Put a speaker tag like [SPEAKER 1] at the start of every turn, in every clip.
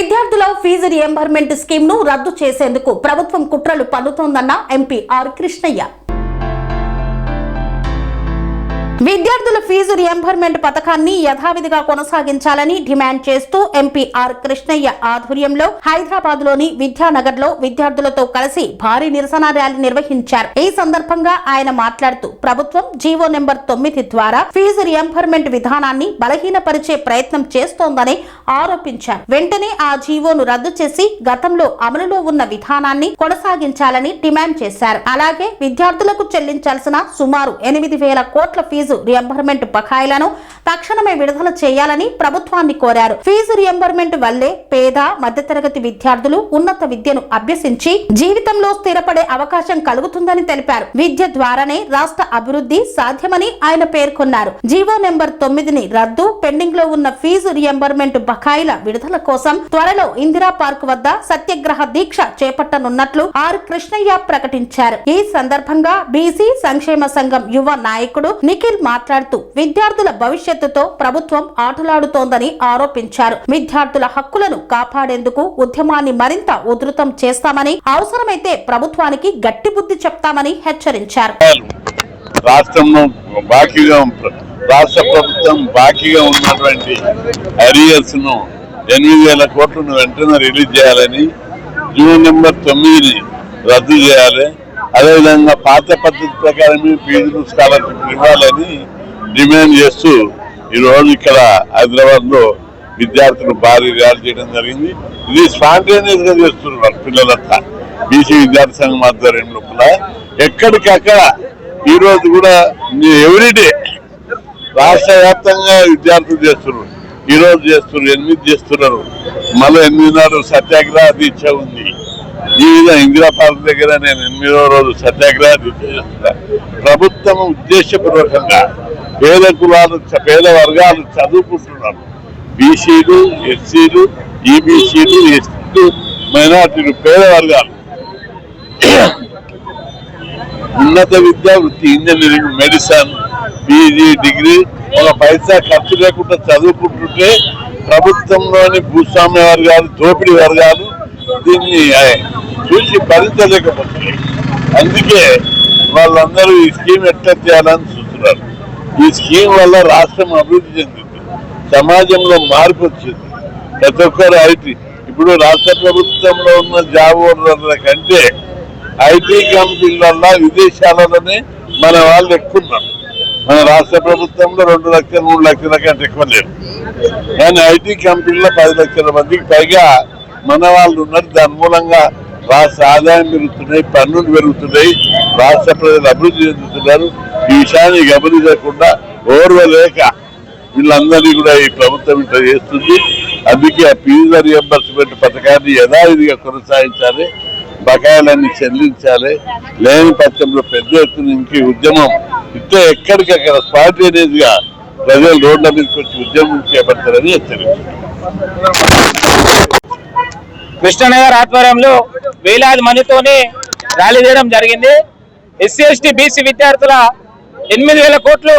[SPEAKER 1] విద్యార్థుల fee reimbursement scheme ను రద్దు చేసేందుకు ప్రభుత్వం కుట్రలు పన్నుతోందన్న ఎంపీ ఆర్ కృష్ణయ్య. విద్యార్థుల ఫీజు రియంబర్మెంట్ పథకాన్ని యథావిధిగా కొనసాగించాలని డిమాండ్ చేస్తూ ఎంపీ ఆర్ కృష్ణయ్య ఆధ్వర్యంలో హైదరాబాద్ లోని విద్యానగర్ లో విద్యార్థులతో కలిసి భారీ నిరసన ర్యాలీ నిర్వహించారు. ఈ సందర్భంగా ఆయన మాట్లాడుతూ ప్రభుత్వం జీవో నెంబర్ 9 ద్వారా ఫీజు రియంబర్మెంట్ విధానాన్ని బలహీనపరిచే ప్రయత్నం చేస్తోందని ఆరోపించారు. వెంటనే ఆ జీవోను రద్దు చేసి గతంలో అమలులో ఉన్న విధానాన్ని కొనసాగించాలని డిమాండ్ చేశారు. అలాగే విద్యార్థులకు చెల్లించాల్సిన సుమారు 8,000 కోట్ల ఫీజు రియంబర్మెంట్ బకాయిలను తక్షణమే విడుదల చేయాలని ప్రభుత్వాన్ని కోరారు. ఫీజు రియంబర్మెంట్ వల్లే పేద మధ్యతరగతి విద్యార్థులు ఉన్నత విద్యను అభ్యసించి జీవితంలో స్థిరపడే అవకాశం కలుగుతుందని తెలిపారు. విద్య ద్వారానే రాష్ట్ర అభివృద్ధి సాధ్యమని ఆయన పేర్కొన్నారు. జీవో నెంబర్ 9ని రద్దు, పెండింగ్ లో ఉన్న ఫీజు రియంబర్మెంట్ బకాయిల విడుదల కోసం త్వరలో ఇందిరా పార్క్ వద్ద సత్యాగ్రహ దీక్ష చేపట్టనున్నట్లు ఆర్ కృష్ణయ్య ప్రకటించారు. ఈ సందర్భంగా బీసీ సంక్షేమ సంఘం యువ నాయకుడు నిఖిల్ మాట్లాడుతూ విద్యార్థుల భవిష్యత్తుతో ప్రభుత్వం ఆటలాడుతోందని ఆరోపించారు. విద్యార్థుల హక్కులను కాపాడేందుకు ఉద్యమాన్ని మరింత ఉధృతం చేస్తామని, అవసరమైతే ప్రభుత్వానికి గట్టి బుద్ధి చెప్తామని హెచ్చరించారు.
[SPEAKER 2] రాష్ట్ర ప్రభుత్వం బాకీగా ఉన్నటువంటి అరియర్స్ ను 8,000 కోట్లను వెంటనే రిలీజ్ చేయాలని, జూన్ నెంబర్ 9ని రద్దు చేయాలి, అదేవిధంగా పాత పద్ధతి ప్రకారమే ఫీజులు స్కాలర్షిప్ ఇవ్వాలని డిమాండ్ చేస్తూ ఈరోజు ఇక్కడ హైదరాబాద్ లో విద్యార్థులు భారీ ర్యాలీ చేయడం జరిగింది. ఇది స్పాంటేనియస్ గా చేస్తున్నారు పిల్లలంతా. బీసీ విద్యార్థి సంఘం ఆధ్వర్యంలో కూడా ఎక్కడికక్కడ ఈ రోజు కూడా ఎవ్రీడే రాష్ట్ర వ్యాప్తంగా విద్యార్థులు చేస్తున్నారు. ఈ రోజు చేస్తున్నారు, 8 చేస్తున్నారు. మళ్ళీ 8 నాడు సత్యాగ్రహ దీక్ష ఉంది. ఈ విధంగా ఇందిరా పార్క్ దగ్గర నేను 8వ రోజు సత్యాగ్రహ దీక్ష చేస్తున్నా. ప్రభుత్వం ఉద్దేశపూర్వకంగా పేద కులాలు, పేద వర్గాలు చదువుకుంటున్నారు. బీసీలు, ఎస్సీలు, ఈబీసీలు, ఎస్టీలు, మైనార్టీలు, పేద వర్గాలు ఉన్నత విద్య, వృత్తి, ఇంజనీరింగ్, మెడిసిన్, పీజీ, డిగ్రీ ఒక పైసా ఖర్చు లేకుండా చదువుకుంటుంటే ప్రభుత్వంలోని భూస్వామ్య వర్గాలు, దోపిడీ వర్గాలు దీన్ని చూసి భరించలేకపోతున్నాయి. అందుకే వాళ్ళందరూ ఈ స్కీమ్ ఎట్లా చేయాలని చూస్తున్నారు. ఈ స్కీమ్ వల్ల రాష్ట్రం అభివృద్ధి చెందింది, సమాజంలో మార్పు వచ్చింది. ప్రతి ఒక్కరు ఐటీ, ఇప్పుడు రాష్ట్ర ప్రభుత్వంలో ఉన్న జాబ్ హోల్డర్ల కంటే ఐటీ కంపెనీల విదేశాలలోనే మన వాళ్ళు ఎక్కున్నారు. మన రాష్ట్ర ప్రభుత్వంలో 2 లక్షలు 3 లక్షల కంటే ఎక్కువ లేరు. కానీ ఐటీ కంపెనీలో 10 లక్షల మందికి పైగా మన వాళ్ళు ఉన్నారు. దాని మూలంగా రాష్ట్ర ఆదాయం పెరుగుతున్నాయి, పన్నులు పెరుగుతున్నాయి, రాష్ట్ర ప్రజలు అభివృద్ధి చెందుతున్నారు. ఈ విషయాన్ని గమనించకుండా ఓర్వలేక వీళ్ళందరినీ కూడా ఈ ప్రభుత్వం ఇంత చేస్తుంది. అందుకే ఆ ఫీజు రియంబర్స్మెంట్ పథకాన్ని యథావిధిగా కొనసాగించాలి, బకాయిలన్నీ చెల్లించాలి. లేని పక్షంలో పెద్ద ఎత్తున ఇంక ఉద్యమం ఇస్తే ఎక్కడికక్కడ స్పాంటేనియస్ గా ప్రజలు రోడ్ల మీదకి వచ్చి ఉద్యమం చేపడతారని హెచ్చరించారు.
[SPEAKER 3] కృష్ణనగర్ ఆధ్వర్యంలో వేలాది మందితోనే ర్యాలీ చేయడం జరిగింది. ఎస్సీ ఎస్టీ బీసీ విద్యార్థుల 8,000 కోట్లు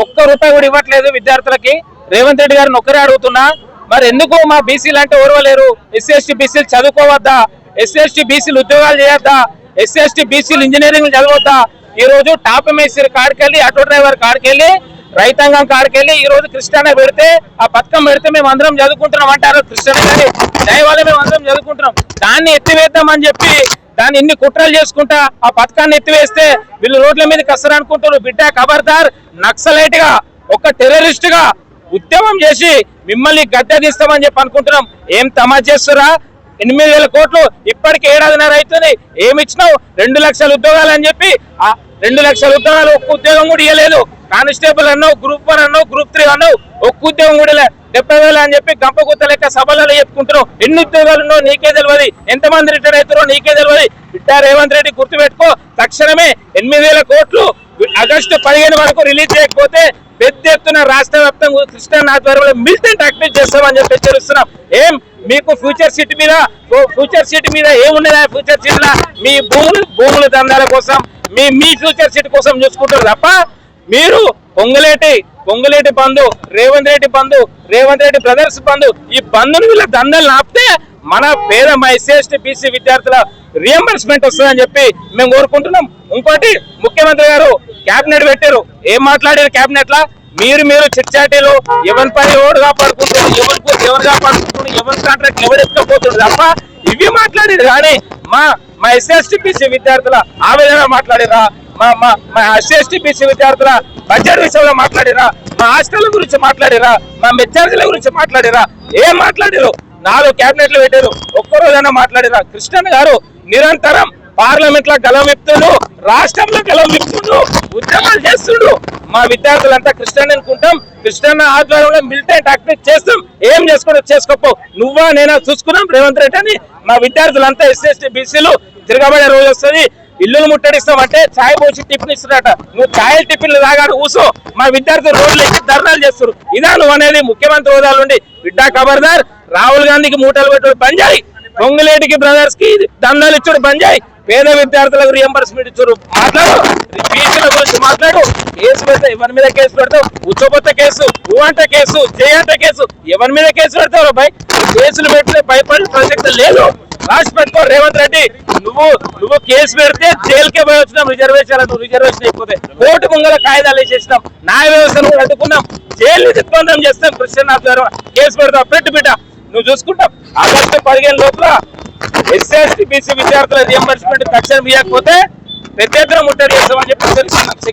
[SPEAKER 3] ఒక్క రూపాయి కూడా ఇవ్వట్లేదు విద్యార్థులకి. రేవంత్ రెడ్డి గారిని ఒక్కరే అడుగుతున్నా, మరి ఎందుకు మా బీసీలు అంటే ఓర్వలేరు? ఎస్సీ ఎస్టీ బీసీలు చదువుకోవద్దా? ఎస్సీ ఎస్టీ బీసీలు ఉద్యోగాలు చేయొద్దా? ఎస్సీ ఎస్టీ బీసీలు ఇంజనీరింగ్ చదవద్దా? ఈ రోజు టాప్ మేస్త్రి కాడికెళ్ళి, ఆటో డ్రైవర్ కాడికెళ్ళి, రైతాంగం కాడికెళ్ళి ఈ రోజు కృష్ణానే పెడితే, ఆ పథకం పెడితే మేము అందరం చదువుకుంటున్నాం అంటారు. కృష్ణనే కానీ దయవల్ల మేము అందరం చదువుకుంటున్నాం. దాన్ని ఎత్తివేద్దామని చెప్పి దాన్ని ఇన్ని కుట్రలు చేసుకుంటా ఆ పథకాన్ని ఎత్తివేస్తే వీళ్ళు రోడ్ల మీదకి వస్తారు అనుకుంటారు. బిడ్డ ఖబర్దార్, నక్సలైట్ గా, ఒక టెర్రరిస్ట్ గా ఉద్యమం చేసి మిమ్మల్ని గద్దెదిస్తామని చెప్పి అనుకుంటున్నాం. ఏం తమాషా చేస్తురా? 8,000 కోట్లు ఇప్పటికి 7.5 అవుతుంది. ఏమిచ్చినావు? 2 లక్షల ఉద్యోగాలు అని చెప్పి ఆ 2 లక్షల ఉద్యోగాలు ఒక్క ఉద్యోగం కూడా ఇవ్వలేదు. కానిస్టేబుల్ అన్నావు, గ్రూప్ 1 అన్నావు, గ్రూప్ 3 అన్నావు, ఒక్క ఉద్యోగం కూడా 70,000 అని చెప్పి గంపగుత్త లెక్క సభలలో చెప్పుకుంటున్నావు. ఎన్ని ఉద్యోగాలు ఉన్నావు నీకే తెలియదు, ఎంతమంది రిటైర్ అవుతారో నీకే తెలియదు. బిడ్డ రేవంత్ రెడ్డి గుర్తుపెట్టుకో, తక్షణమే 8,000 కోట్లు ఆగస్టు 15 వరకు రిలీజ్ చేయకపోతే పెద్ద ఎత్తున రాష్ట్ర వ్యాప్తంగా కృష్ణా ఆధ్వర్యంలో మిలిటెంట్ యాక్టివిటీ చేస్తామని చెప్పి హెచ్చరిస్తున్నాం. ఏం మీకు ఫ్యూచర్ సిటీ మీద ఏమున్నదా? ఫ్యూచర్ సిటీలో మీ భూముల దందాల కోసం, మీ ఫ్యూచర్ సిటీ కోసం చూసుకుంటారు తప్ప మీరు పొంగులేటి బంధు, రేవంత్ రెడ్డి బ్రదర్స్ బంధు, ఈ బంధుని వీళ్ళ దందలు ఆపితే మన పేద ఎస్సీ ఎస్టీ బీసీ విద్యార్థుల రియంబర్స్మెంట్ వస్తుందని చెప్పి మేము కోరుకుంటున్నాం. ఇంకోటి, ముఖ్యమంత్రి గారు క్యాబినెట్ పెట్టారు. ఏం మాట్లాడారు క్యాబినెట్ లా? మీరు చిట్చాటీలు ఎవరి పని ఎవరు కాపాడుకుంటారు, ఎవరు కాపాడుకుంటున్నారు, ఎవరి కాంట్రాక్ట్ ఎవరు ఎత్తుకపోతున్నారు తప్ప ఇవి మాట్లాడారు. కానీ మా ఎస్సీ ఎస్టీ బీసీ విద్యార్థుల ఆవేదన మాట్లాడిరా, మా ఎస్సీ ఎస్టీ బీసీ విద్యార్థుల బడ్జెట్ విషయంలో మాట్లాడిరా, మా హాస్టల్ గురించి మాట్లాడిరా, మా మెచ్చార్జీల గురించి మాట్లాడిరా? ఏం మాట్లాడారు? 4 క్యాబినెట్లు పెట్టారు, ఒక్కరోజైనా మాట్లాడిరా? కృష్ణన్ గారు నిరంతరం పార్లమెంట్ లో గలం విప్పుతుండు, రాష్ట్రంలో గలం విప్పుతుండు, ఉద్యమాలు చేస్తుండు. మా విద్యార్థులంతా కృష్ణన్ అనుకుంటాం, కృష్ణన్న ఆధ్వర్యంలో మిలిటెంట్ యాక్టివిటీ చేస్తాం. ఏం చేసుకోపో, నువ్వా నేనా చూసుకున్నాం రేవంత్ రెడ్డి అని. మా విద్యార్థులంతా ఎస్సీ ఎస్టీ బీసీలు తిరగబడే రోజు వస్తుంది. ఇల్లులు ముట్టడిస్తామంటే ఛాయ్ పోసి టిఫిన్ ఇస్తున్నట, నువ్వు ఛాయ్ టిఫిన్లు తాగాడు ఊసో. మా విద్యార్థులు రోడ్లు ఎక్కి ధర్నాలు చేస్తారు. ఇదా నువ్వు అనేది? ముఖ్యమంత్రి హోదాల నుండి బిడ్డా ఖబర్దార్, రాహుల్ గాంధీకి మూటలు పెట్టడం బంద్ చేయి, పొంగులేటికి బ్రదర్స్ కి దండాలు ఇచ్చాడు బంద్ చేయి, పేద విద్యార్థులకు రియంబర్స్మెంట్ ఇచ్చారు మాట్లాడు, ఫీజుల గురించి మాట్లాడు. కేసు పెడతా, ఎవరి మీద కేసు పెడతావు? ఉచ్చబొత్త కేసు, ఊవంట కేసు, జయంట కేసు, ఎవరి మీద కేసు పెడతావు? భయ్ కేసులు పెడితే భయపడే ప్రసక్తి లేదు. రాసి పెట్టుకో రేవంత్ రెడ్డి. నువ్వు కేసు పెడితే జైలుకే పోయి వచ్చినాం. రిజర్వేషన్ అయిపోతే కోర్టు ముంగల కాయిదాలు వేసేసినాం, న్యాయ వ్యవస్థను కూడా అడ్డుకున్నాం, జైలు దిగ్బంధం చేస్తాం. కృష్ణ కేసు పెడతావు, పెట్టు బిడ్డ, నువ్వు చూసుకుంటాం. ఆగస్టు 15 లోపల ఎస్సీ ఎస్టీ బీసీ విద్యార్థుల రియంబర్స్మెంట్ తక్షణం ఇవ్వకపోతే పెద్ద ఎత్తున ముట్టడి చేస్తామని చెప్పి తెలుస్తున్నాం.